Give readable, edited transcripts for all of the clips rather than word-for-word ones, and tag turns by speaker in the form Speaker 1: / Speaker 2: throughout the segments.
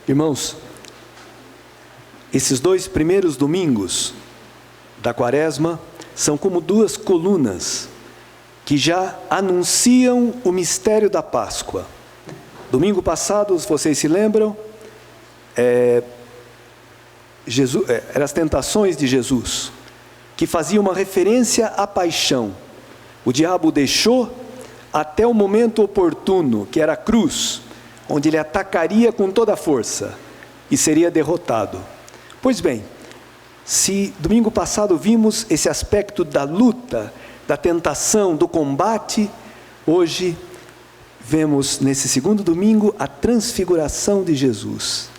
Speaker 1: Irmãos, esses 2 primeiros domingos da Quaresma são como 2 colunas que já anunciam o mistério da Páscoa. Domingo passado, se vocês se lembram, eram as tentações de Jesus, que faziam uma referência à paixão. O diabo deixou até o momento oportuno, que era a cruz, onde ele atacaria com toda a força e seria derrotado. Pois bem, se domingo passado vimos esse aspecto da luta, da tentação, do combate, hoje vemos nesse segundo domingo a transfiguração de Jesus,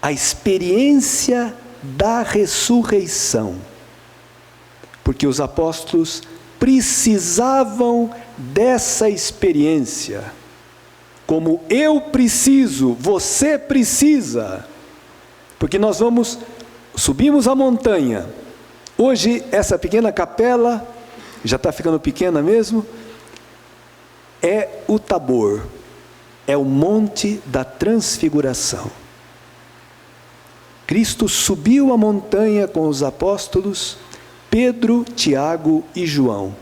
Speaker 1: a experiência da ressurreição, porque os apóstolos precisavam dessa experiência, como eu preciso, você precisa, porque nós subimos a montanha. Hoje essa pequena capela, já está ficando pequena mesmo, é o Tabor, é o Monte da Transfiguração. Cristo subiu a montanha com os apóstolos, Pedro, Tiago e João.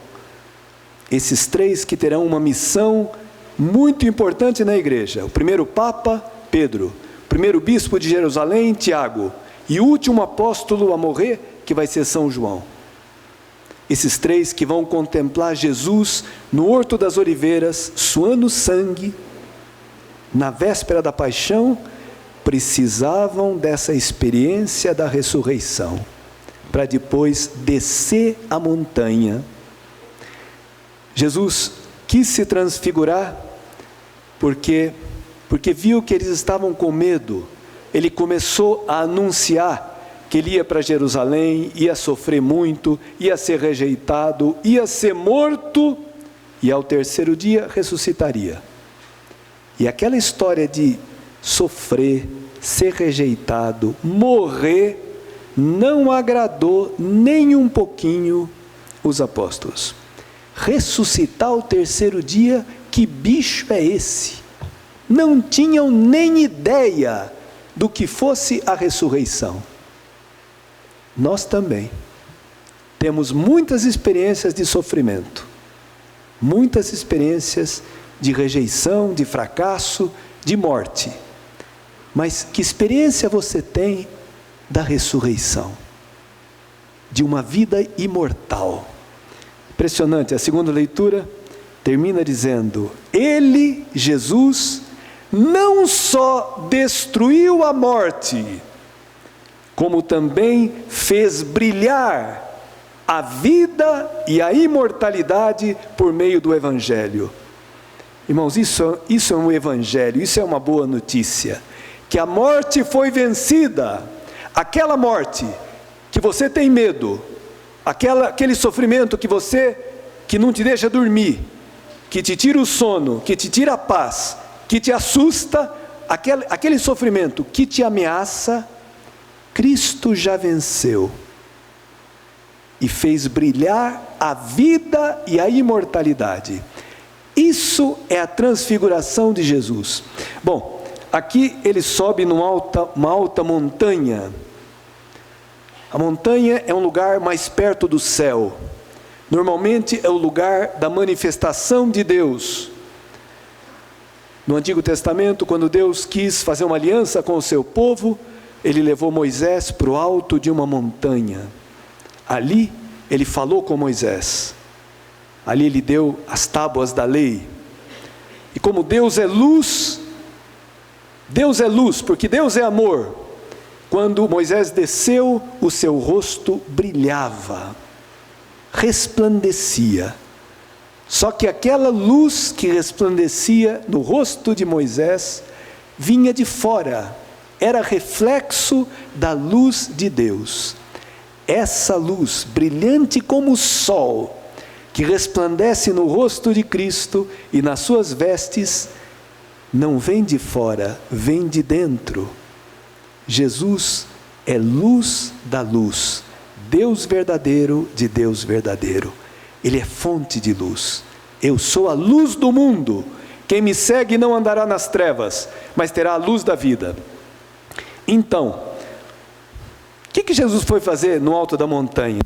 Speaker 1: Esses 3 que terão uma missão muito importante na igreja. O primeiro Papa, Pedro. O primeiro Bispo de Jerusalém, Tiago. E o último apóstolo a morrer, que vai ser São João. Esses 3 que vão contemplar Jesus no Horto das Oliveiras, suando sangue, na véspera da paixão, precisavam dessa experiência da ressurreição, para depois descer a montanha. Jesus quis se transfigurar porque viu que eles estavam com medo. Ele começou a anunciar que ele ia para Jerusalém, ia sofrer muito, ia ser rejeitado, ia ser morto, e ao 3º dia ressuscitaria. E aquela história de sofrer, ser rejeitado, morrer, não agradou nem um pouquinho os apóstolos. Ressuscitar ao 3º dia, que bicho é esse? Não tinham nem ideia do que fosse a ressurreição. Nós também temos muitas experiências de sofrimento, muitas experiências de rejeição, de fracasso, de morte. Mas que experiência você tem da ressurreição? De uma vida imortal. Impressionante, a segunda leitura termina dizendo: Ele, Jesus, não só destruiu a morte, como também fez brilhar a vida e a imortalidade por meio do Evangelho. Irmãos, isso é um Evangelho, isso é uma boa notícia, que a morte foi vencida. Aquela morte que você tem medo, aquele sofrimento que não te deixa dormir, que te tira o sono, que te tira a paz, que te assusta, aquele sofrimento que te ameaça, Cristo já venceu e fez brilhar a vida e a imortalidade. Isso é a transfiguração de Jesus. Bom, aqui ele sobe uma alta montanha. A montanha é um lugar mais perto do céu. Normalmente é o lugar da manifestação de Deus. No Antigo Testamento, quando Deus quis fazer uma aliança com o seu povo, ele levou Moisés para o alto de uma montanha. Ali ele falou com Moisés. Ali ele deu as tábuas da lei. E como Deus é luz, porque Deus é amor. Quando Moisés desceu, o seu rosto brilhava, resplandecia. Só que aquela luz que resplandecia no rosto de Moisés vinha de fora, era reflexo da luz de Deus. Essa luz, brilhante como o sol, que resplandece no rosto de Cristo e nas suas vestes, não vem de fora, vem de dentro. Jesus é luz da luz, Deus verdadeiro de Deus verdadeiro. Ele é fonte de luz. Eu sou a luz do mundo. Quem me segue não andará nas trevas, mas terá a luz da vida. Então, o que Jesus foi fazer no alto da montanha?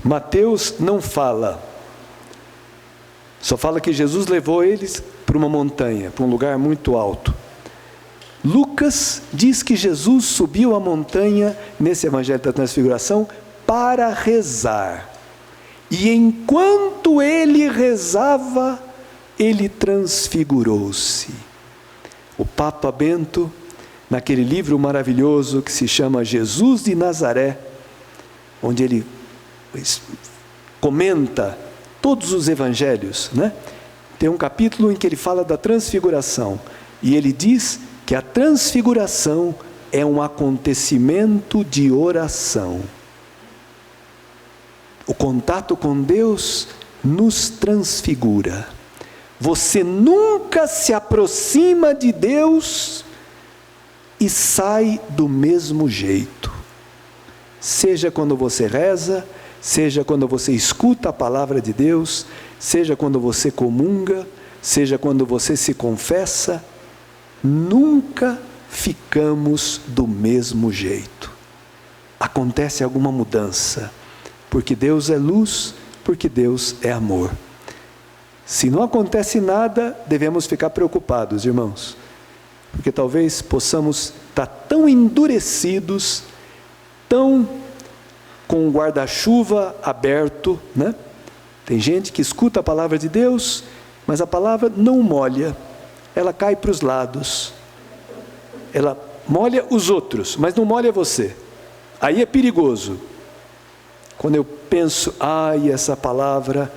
Speaker 1: Mateus não fala. Só fala que Jesus levou eles para uma montanha, para um lugar muito alto. Lucas diz que Jesus subiu a montanha, nesse Evangelho da Transfiguração, para rezar. E enquanto ele rezava, ele transfigurou-se. O Papa Bento, naquele livro maravilhoso que se chama Jesus de Nazaré, onde ele comenta todos os evangelhos, né? Tem um capítulo em que ele fala da transfiguração, e ele diz que a transfiguração é um acontecimento de oração. O contato com Deus nos transfigura. Você nunca se aproxima de Deus e sai do mesmo jeito. Seja quando você reza, seja quando você escuta a palavra de Deus, seja quando você comunga, seja quando você se confessa, nunca ficamos do mesmo jeito. Acontece alguma mudança, porque Deus é luz, porque Deus é amor. Se não acontece nada, devemos ficar preocupados, irmãos, porque talvez possamos estar tão endurecidos, tão com o guarda-chuva aberto, né? Tem gente que escuta a palavra de Deus, mas a palavra não molha, ela cai para os lados, ela molha os outros, mas não molha você. Aí é perigoso. Quando eu penso, essa palavra,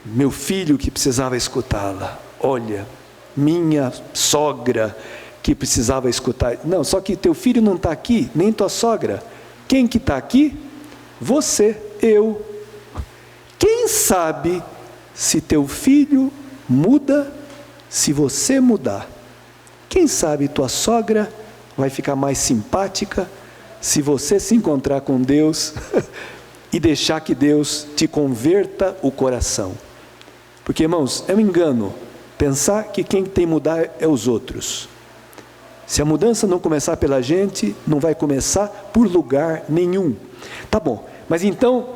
Speaker 1: meu filho que precisava escutá-la, olha, minha sogra que precisava escutar. Não, só que teu filho não está aqui, nem tua sogra. Quem que está aqui? Você, eu. Quem sabe se teu filho muda, se você mudar? Quem sabe tua sogra vai ficar mais simpática se você se encontrar com Deus e deixar que Deus te converta o coração. Porque, irmãos, é um engano pensar que quem tem que mudar é os outros. Se a mudança não começar pela gente, não vai começar por lugar nenhum. Tá bom, mas então,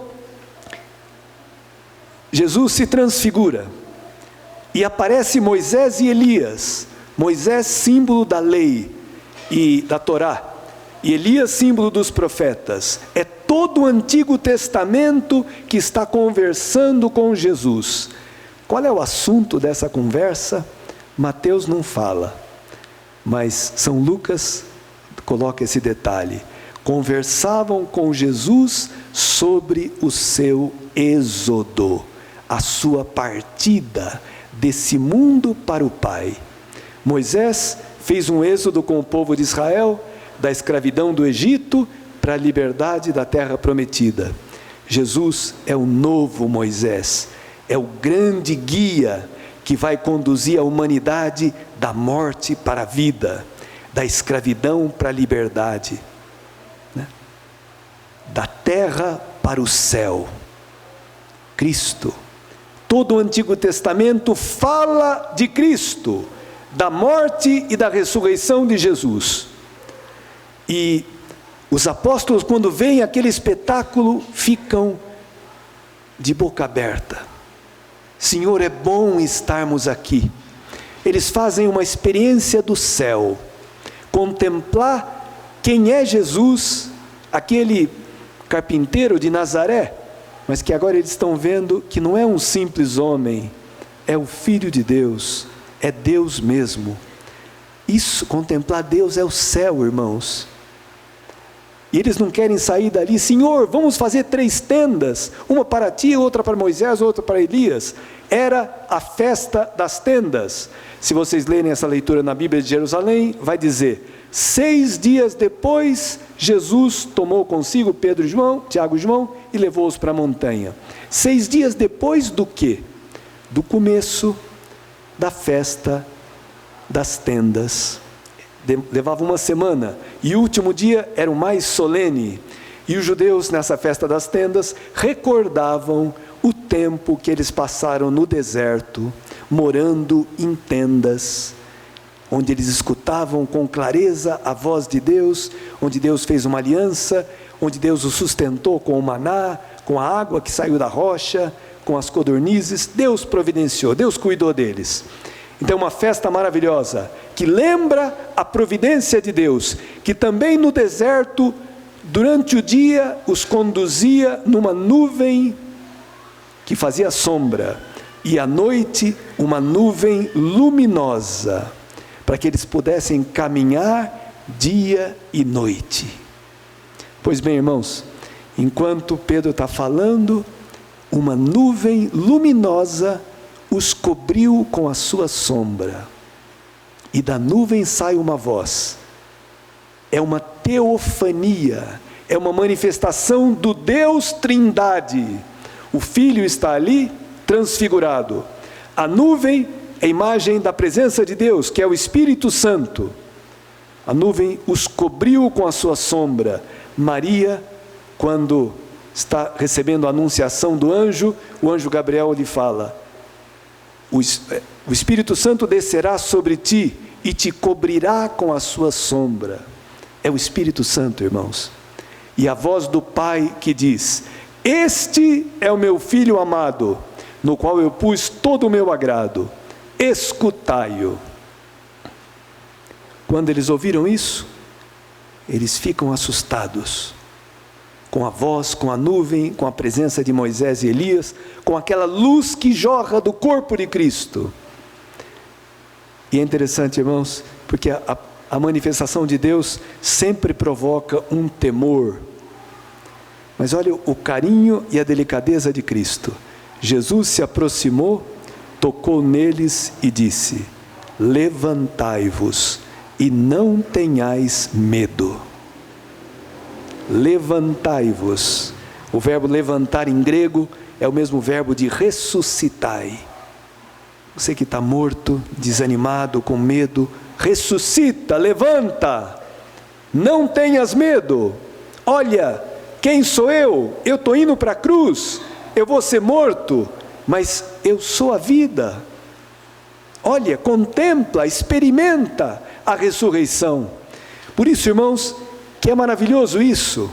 Speaker 1: Jesus se transfigura e aparece Moisés e Elias. Moisés, símbolo da lei e da Torá, e Elias, símbolo dos profetas. É todo o Antigo Testamento que está conversando com Jesus. Qual é o assunto dessa conversa? Mateus não fala, mas São Lucas coloca esse detalhe. Conversavam com Jesus sobre o seu êxodo, a sua partida desse mundo para o Pai. Moisés fez um êxodo com o povo de Israel, da escravidão do Egito para a liberdade da terra prometida. Jesus é o novo Moisés, é o grande guia que vai conduzir a humanidade da morte para a vida, da escravidão para a liberdade, né? Da terra para o céu. Cristo. Todo o Antigo Testamento fala de Cristo, da morte e da ressurreição de Jesus. E os apóstolos, quando veem aquele espetáculo, ficam de boca aberta. Senhor, é bom estarmos aqui. Eles fazem uma experiência do céu, contemplar quem é Jesus, aquele carpinteiro de Nazaré, mas que agora eles estão vendo que não é um simples homem, é o Filho de Deus, é Deus mesmo. Isso, contemplar Deus é o céu, irmãos. E eles não querem sair dali. Senhor, vamos fazer 3 tendas, uma para ti, outra para Moisés, outra para Elias. Era a festa das tendas. Se vocês lerem essa leitura na Bíblia de Jerusalém, vai dizer: 6 dias depois, Jesus tomou consigo Pedro e João, Tiago e João, e levou-os para a montanha. 6 dias depois do quê? Do começo da festa das tendas. Levava uma semana, e o último dia era o mais solene, e os judeus nessa festa das tendas recordavam o tempo que eles passaram no deserto, morando em tendas, onde eles escutavam com clareza a voz de Deus, onde Deus fez uma aliança, onde Deus os sustentou com o maná, com a água que saiu da rocha, com as codornizes. Deus providenciou, Deus cuidou deles. Então, uma festa maravilhosa, que lembra a providência de Deus, que também no deserto, durante o dia, os conduzia numa nuvem que fazia sombra, e à noite, uma nuvem luminosa, para que eles pudessem caminhar dia e noite. Pois bem, irmãos, enquanto Pedro está falando, uma nuvem luminosa os cobriu com a sua sombra, e da nuvem sai uma voz. É uma teofania, é uma manifestação do Deus Trindade. O Filho está ali transfigurado. A nuvem é a imagem da presença de Deus, que é o Espírito Santo. A nuvem os cobriu com a sua sombra. Maria, quando está recebendo a anunciação do anjo, o anjo Gabriel lhe fala: o Espírito Santo descerá sobre ti e te cobrirá com a sua sombra. É o Espírito Santo, irmãos. E a voz do Pai que diz: este é o meu Filho amado, no qual eu pus todo o meu agrado, escutai-o. Quando eles ouviram isso, eles ficam assustados, com a voz, com a nuvem, com a presença de Moisés e Elias, com aquela luz que jorra do corpo de Cristo. E é interessante, irmãos, porque a manifestação de Deus sempre provoca um temor. Mas olha o carinho e a delicadeza de Cristo. Jesus se aproximou, tocou neles e disse: levantai-vos e não tenhais medo. Levantai-vos. O verbo levantar em grego é o mesmo verbo de ressuscitai. Você que está morto, desanimado, com medo, ressuscita, levanta, não tenhas medo. Olha, quem sou eu? Eu estou indo para a cruz, eu vou ser morto, mas eu sou a vida. Olha, contempla, experimenta a ressurreição. Por isso, irmãos, que é maravilhoso isso,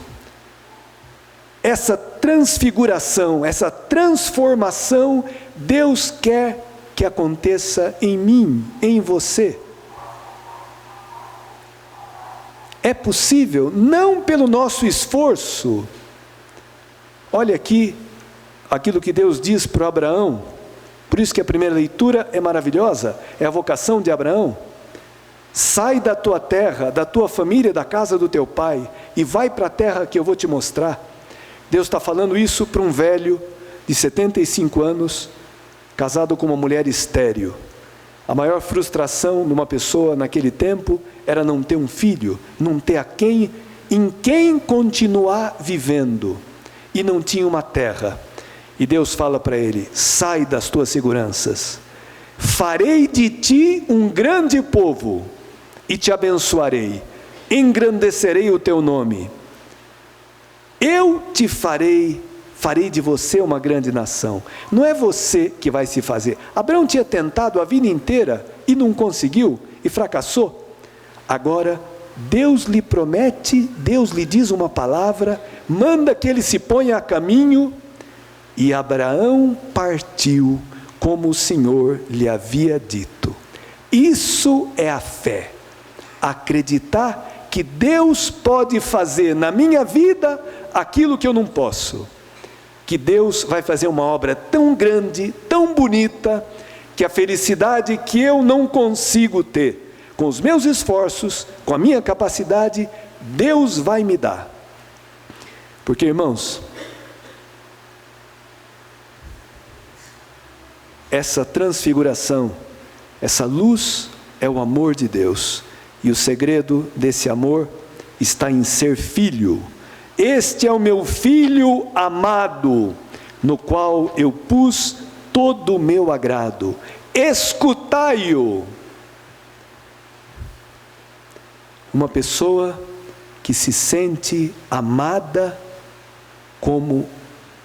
Speaker 1: essa transfiguração, essa transformação, Deus quer que aconteça em mim, em você. É possível, não pelo nosso esforço. Olha aqui, aquilo que Deus diz para Abraão, por isso que a primeira leitura é maravilhosa, é a vocação de Abraão. Sai da tua terra, da tua família, da casa do teu pai, e vai para a terra que eu vou te mostrar. Deus está falando isso para um velho de 75 anos, casado com uma mulher estéril. A maior frustração de uma pessoa naquele tempo era não ter um filho, não ter em quem continuar vivendo, e não tinha uma terra. E Deus fala para ele: sai das tuas seguranças, farei de ti um grande povo, e te abençoarei, engrandecerei o teu nome, eu te farei de você uma grande nação. Não é você que vai se fazer. Abraão tinha tentado a vida inteira e não conseguiu, e fracassou. Agora Deus lhe promete, Deus lhe diz uma palavra, manda que ele se ponha a caminho, e Abraão partiu como o Senhor lhe havia dito. Isso é a fé, acreditar que Deus pode fazer na minha vida aquilo que eu não posso, que Deus vai fazer uma obra tão grande, tão bonita, que a felicidade que eu não consigo ter, com os meus esforços, com a minha capacidade, Deus vai me dar. Porque, irmãos, essa transfiguração, essa luz é o amor de Deus, e o segredo desse amor está em ser filho. Este é o meu filho amado, no qual eu pus todo o meu agrado, escutai-o. Uma pessoa que se sente amada como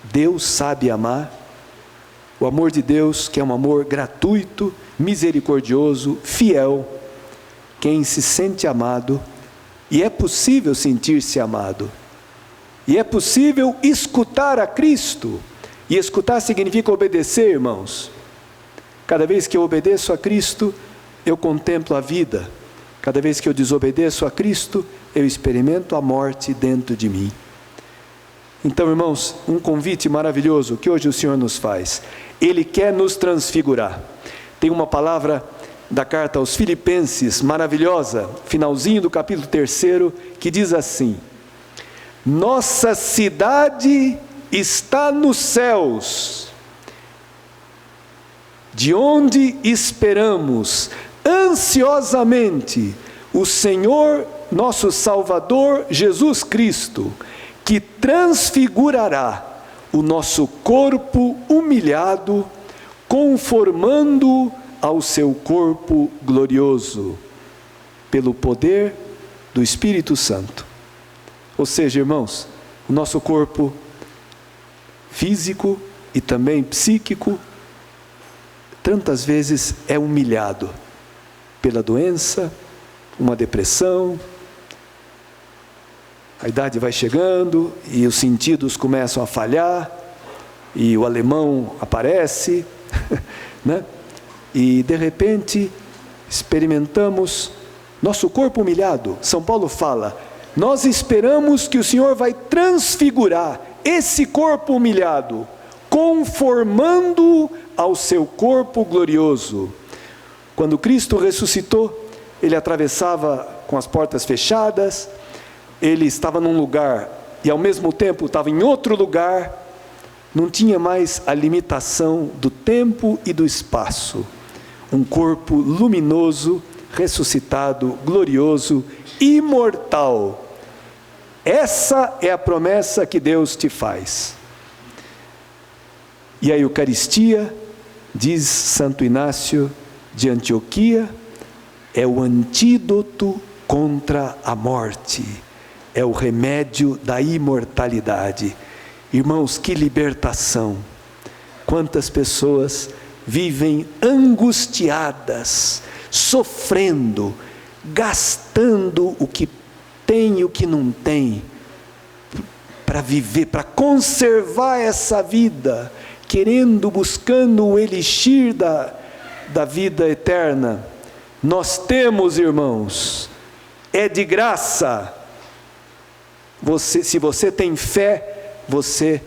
Speaker 1: Deus sabe amar, o amor de Deus, que é um amor gratuito, misericordioso, fiel, quem se sente amado, e é possível sentir-se amado, e é possível escutar a Cristo, e escutar significa obedecer, irmãos. Cada vez que eu obedeço a Cristo, eu contemplo a vida. Cada vez que eu desobedeço a Cristo, eu experimento a morte dentro de mim. Então, irmãos, um convite maravilhoso que hoje o Senhor nos faz. Ele quer nos transfigurar. Tem uma palavra da carta aos Filipenses, maravilhosa, finalzinho do capítulo 3, que diz assim: nossa cidade está nos céus, de onde esperamos ansiosamente o Senhor, nosso Salvador, Jesus Cristo, que transfigurará o nosso corpo humilhado, conformando ao seu corpo glorioso, pelo poder do Espírito Santo. Ou seja, irmãos, o nosso corpo físico e também psíquico, tantas vezes é humilhado pela doença, uma depressão, a idade vai chegando e os sentidos começam a falhar, e o alemão aparece, né? E de repente experimentamos nosso corpo humilhado. São Paulo fala, nós esperamos que o Senhor vai transfigurar esse corpo humilhado, conformando ao seu corpo glorioso. Quando Cristo ressuscitou, ele atravessava com as portas fechadas, ele estava num lugar e ao mesmo tempo estava em outro lugar, não tinha mais a limitação do tempo e do espaço. Um corpo luminoso, ressuscitado, glorioso, imortal. Essa é a promessa que Deus te faz. E a Eucaristia, diz Santo Inácio de Antioquia, é o antídoto contra a morte, é o remédio da imortalidade. Irmãos, que libertação! Quantas pessoas vivem angustiadas, sofrendo, gastando o que tem e o que não tem, para viver, para conservar essa vida, querendo, buscando o elixir da vida eterna. Nós temos, irmãos, é de graça. Se você tem fé, você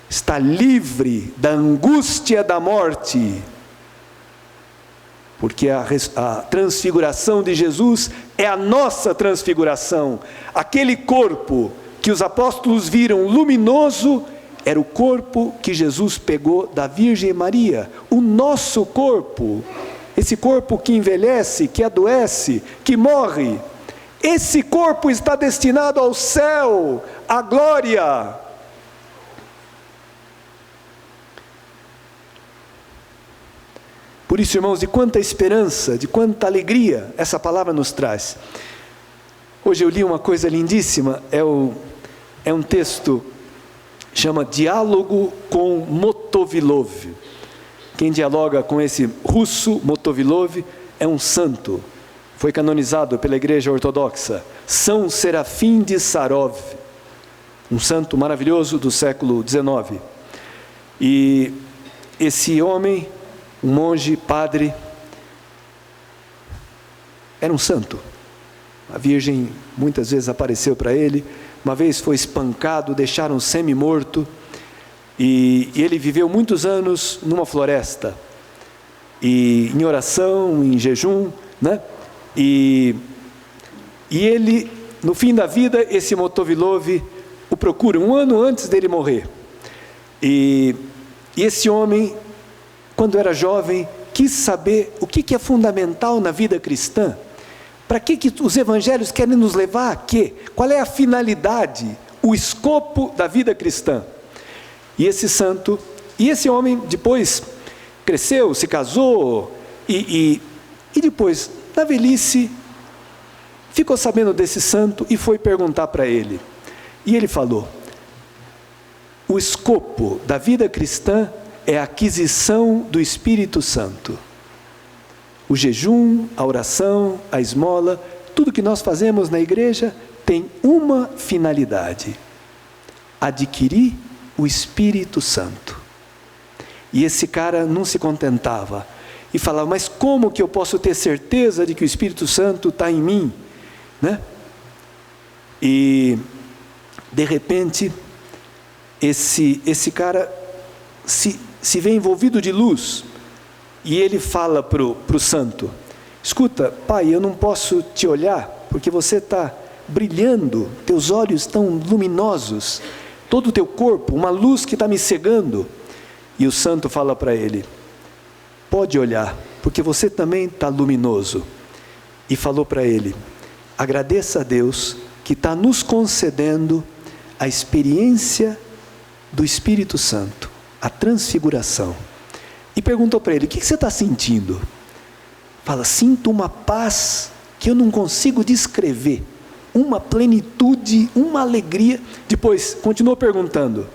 Speaker 1: está livre da angústia da morte, porque a transfiguração de Jesus é a nossa transfiguração. Aquele corpo que os apóstolos viram luminoso, era o corpo que Jesus pegou da Virgem Maria, o nosso corpo, esse corpo que envelhece, que adoece, que morre. Esse corpo está destinado ao céu, à glória. Por isso, irmãos, de quanta esperança, de quanta alegria essa palavra nos traz. Hoje eu li uma coisa lindíssima, é um texto, chama Diálogo com Motovilov. Quem dialoga com esse russo, Motovilov, é um santo. Foi canonizado pela Igreja Ortodoxa, São Serafim de Sarov, um santo maravilhoso do século XIX. E esse homem, um monge, padre, era um santo. A Virgem muitas vezes apareceu para ele. Uma vez foi espancado, deixaram semi-morto, e ele viveu muitos anos numa floresta, e em oração, em jejum, né? E ele, no fim da vida, esse Motovilov o procura, um ano antes dele morrer. E esse homem, quando era jovem, quis saber o que é fundamental na vida cristã. Para que os evangelhos querem nos levar a quê? Qual é a finalidade, o escopo da vida cristã? E esse santo, e esse homem depois cresceu, se casou, e depois, na velhice, ficou sabendo desse santo e foi perguntar para ele. E ele falou, o escopo da vida cristã é a aquisição do Espírito Santo. O jejum, a oração, a esmola, tudo que nós fazemos na igreja tem uma finalidade: adquirir o Espírito Santo. E esse cara não se contentava e falava: mas como que eu posso ter certeza de que o Espírito Santo está em mim? Né? E de repente esse cara se vê envolvido de luz, e ele fala para o santo: escuta, pai, eu não posso te olhar porque você está brilhando, teus olhos estão luminosos, todo o teu corpo, uma luz que está me cegando. E o santo fala para ele: pode olhar, porque você também está luminoso. E falou para ele: agradeça a Deus que está nos concedendo a experiência do Espírito Santo, a transfiguração. E perguntou para ele: o que você está sentindo? Fala: sinto uma paz que eu não consigo descrever, uma plenitude, uma alegria. Depois continuou perguntando,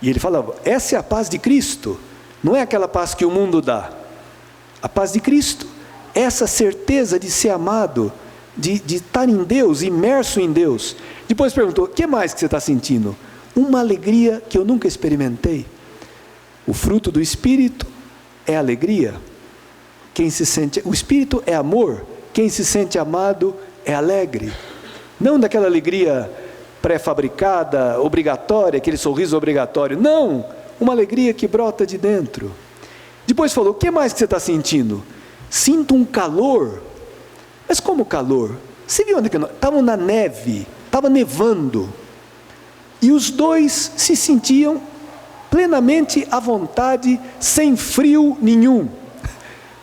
Speaker 1: e ele falava: essa é a paz de Cristo, não é aquela paz que o mundo dá. A paz de Cristo é essa certeza de ser amado, de estar em Deus, imerso em Deus. Depois perguntou: o que mais que você está sentindo? Uma alegria que eu nunca experimentei. O fruto do Espírito é alegria. O Espírito é amor. Quem se sente amado é alegre. Não daquela alegria pré-fabricada, obrigatória, aquele sorriso obrigatório. Não, uma alegria que brota de dentro. Depois falou: o que mais que você está sentindo? Sinto um calor. Mas como calor? Você viu onde que nós estavam? Na neve, estava nevando. E os dois se sentiam plenamente à vontade, sem frio nenhum,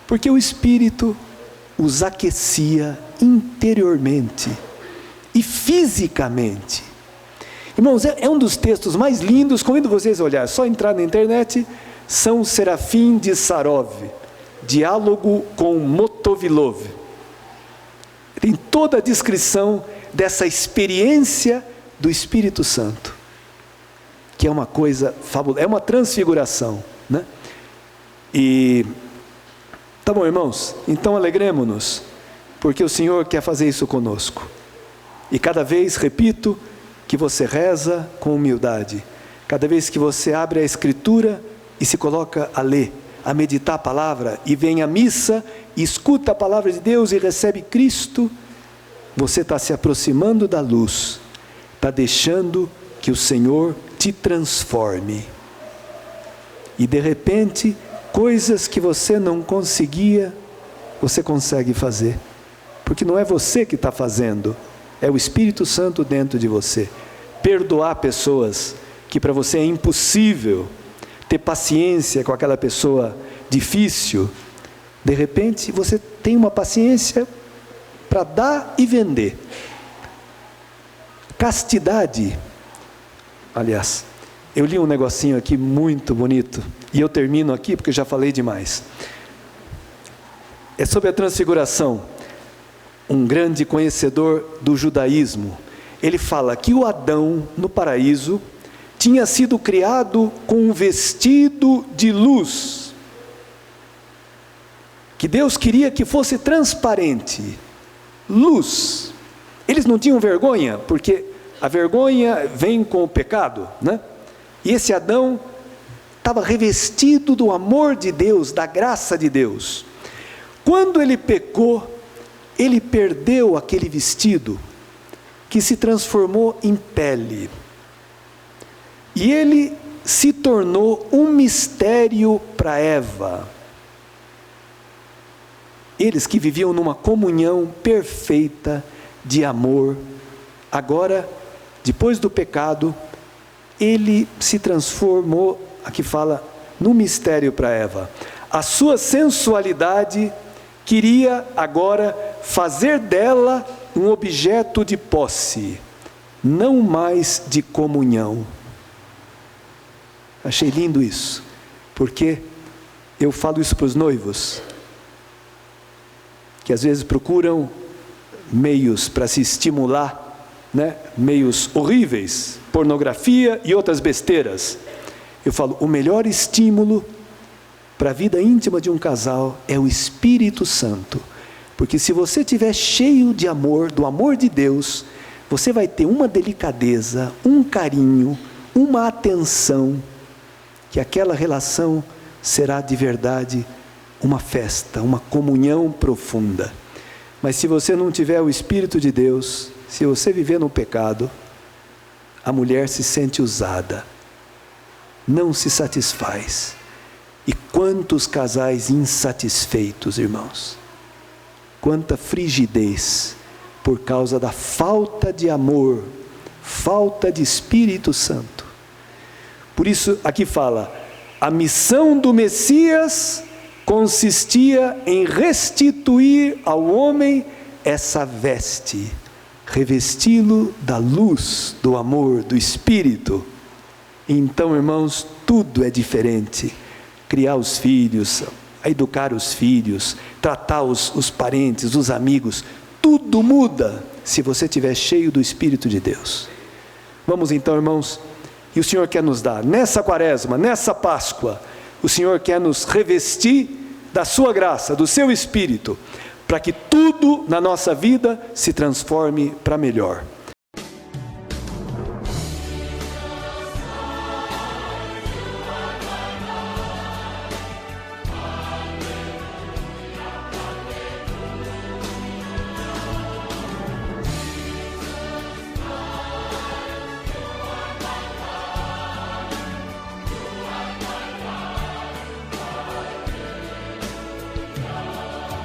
Speaker 1: porque o Espírito os aquecia interiormente e fisicamente. Irmãos, é um dos textos mais lindos. Convido vocês a olhar, só entrar na internet. São Serafim de Sarov, Diálogo com Motovilov. Tem toda a descrição dessa experiência do Espírito Santo, que é uma coisa fabulosa, é uma transfiguração, né? E tá bom, irmãos, então alegremos-nos, porque o Senhor quer fazer isso conosco. E cada vez, repito, que você reza com humildade, cada vez que você abre a Escritura e se coloca a ler, a meditar a palavra, e vem à missa, e escuta a palavra de Deus e recebe Cristo, você está se aproximando da luz, está deixando que o Senhor te transforme. E de repente, coisas que você não conseguia, você consegue fazer. Porque não é você que está fazendo, é o Espírito Santo dentro de você. Perdoar pessoas que para você é impossível, ter paciência com aquela pessoa difícil. De repente, você tem uma paciência para dar e vender. Castidade. Aliás, eu li um negocinho aqui muito bonito, e eu termino aqui porque já falei demais. É sobre a transfiguração. Um grande conhecedor do judaísmo, ele fala que o Adão, no paraíso, tinha sido criado com um vestido de luz, que Deus queria que fosse transparente, luz. Eles não tinham vergonha, porque a vergonha vem com o pecado, né? E esse Adão estava revestido do amor de Deus, da graça de Deus. Quando ele pecou, ele perdeu aquele vestido, que se transformou em pele. E ele se tornou um mistério para Eva. Eles que viviam numa comunhão perfeita de amor, agora, depois do pecado, ele se transformou, aqui fala, num mistério para Eva. A sua sensualidade queria agora fazer dela um objeto de posse, não mais de comunhão. Achei lindo isso, porque eu falo isso para os noivos, que às vezes procuram meios para se estimular, né? Meios horríveis, pornografia e outras besteiras. Eu falo, o melhor estímulo para a vida íntima de um casal é o Espírito Santo. Porque se você estiver cheio de amor, do amor de Deus, você vai ter uma delicadeza, um carinho, uma atenção, que aquela relação será de verdade uma festa, uma comunhão profunda. Mas se você não tiver o Espírito de Deus, se você viver no pecado, a mulher se sente usada, não se satisfaz. E quantos casais insatisfeitos, irmãos, quanta frigidez, por causa da falta de amor, falta de Espírito Santo. Por isso aqui fala, a missão do Messias consistia em restituir ao homem essa veste, revesti-lo da luz, do amor, do Espírito. Então, irmãos, tudo é diferente. Criar os filhos, educar os filhos, tratar os parentes, os amigos, tudo muda se você estiver cheio do Espírito de Deus. Vamos então, irmãos, e o Senhor quer nos dar, nessa quaresma, nessa Páscoa, o Senhor quer nos revestir da sua graça, do seu Espírito, para que tudo na nossa vida se transforme para melhor.